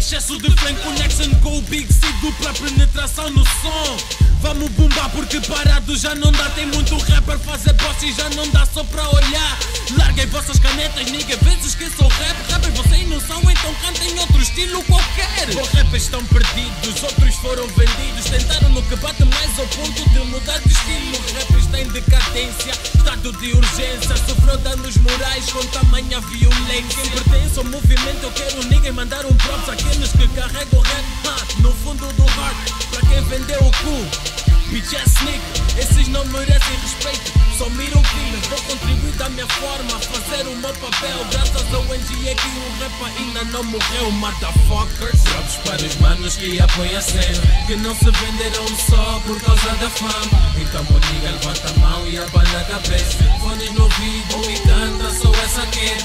excesso de flame connection com o Big C, dupla penetração no som. Vamos bombar porque parado já não dá. Tem muito rapper fazer bosta e já não dá só pra olhar. Larguem vossas canetas, nigga, vezes que sou rap. Rappers vocês não são, então cantem outro estilo qualquer. Os rappers estão perdidos, outros foram vendidos. Tentaram no que bate mais ao ponto de mudar de estilo. Os rappers têm decadência, estado de urgência. Sofreu danos morais com tamanha violência. Quem pertence ao movimento eu quero ninguém mandar um props. Aqueles que carregam o rap no fundo do heart. Pra quem vendeu o cu, bitch ass nigga, esses não merecem respeito, só miram crimes. Vou contribuir da minha forma a fazer o meu papel. Graças ao NGA que o rap ainda não morreu, motherfuckers. Props para os manos que apoiam a cena, que não se venderam só por causa da fama. Então o nigga levanta a mão e abana a cabeça. Fones no ouvido e canta só essa aqui.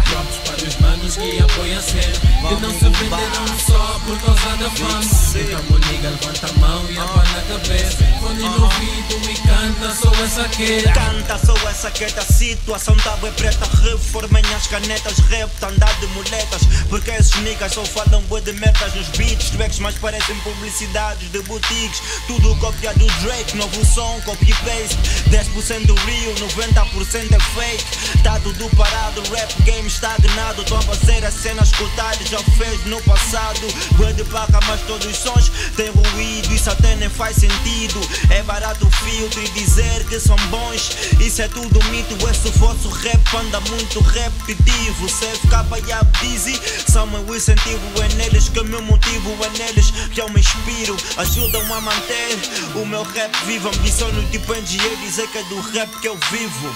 Props para os manos que apoiam a cena, que não se venderam só por causa da fama. Então o nigga levanta a mão e abana a cabeça. Fone no ouvido e canta só essa queda. Canta só essa queda, a situação tá bem preta. Reformem as canetas, rap tá andar de muletas. Porque esses niggas só falam bué de merdas nos beats. Tracks mais parecem publicidades de boutiques. Tudo cópia do Drake, novo som, copy-paste. 10% real, 90% é fake. Tá tudo parado, rap game estagnado. Tô a fazer as cenas que o Tali já fez no passado. Bué de paca, mas todos os sons têm ruído. Isso até nem faz sentido. É barato o filtro e dizer que são bons. Isso é tudo mito, esse vosso rap anda muito repetitivo. CFK e Abdizi são meu incentivo. É neles que meu motivo, é neles que eu me inspiro. Ajudam a manter o meu rap vivo. Ambiciono tipo NGA dizer que é do rap que eu vivo.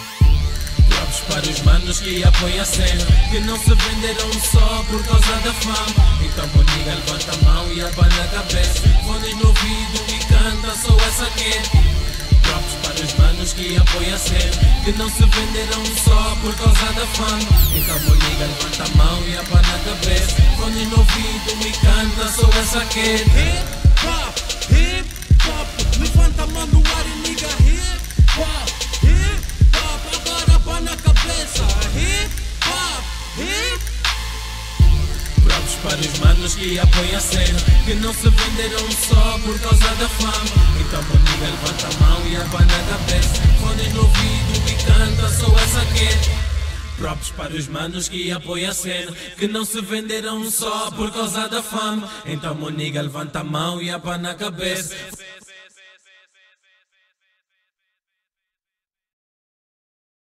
Props para os manos que apoiam a cena, que não se venderam só por causa da fama. Então o nigga levanta a mão e abana a cabeça. Fones no ouvido e canta só essa aqui. Props para os manos que apoiam a cena, que não se venderam só por causa da fama. Então o nigga levanta a mão e abana a cabeça. Fones no ouvido e canta só essa aqui. Hip hop, levanta a mão no ar e nigga hip hop. Na cabeça, hip hop. Props para os manos que apoiam a cena, que não se venderam só por causa da fama. Então o nigga levanta a mão e abana a cabeça. Fones no ouvido e canta só essa aqui. Props para os manos que apoiam a cena, que não se venderam só por causa da fama. Então o nigga levanta a mão e abana a cabeça.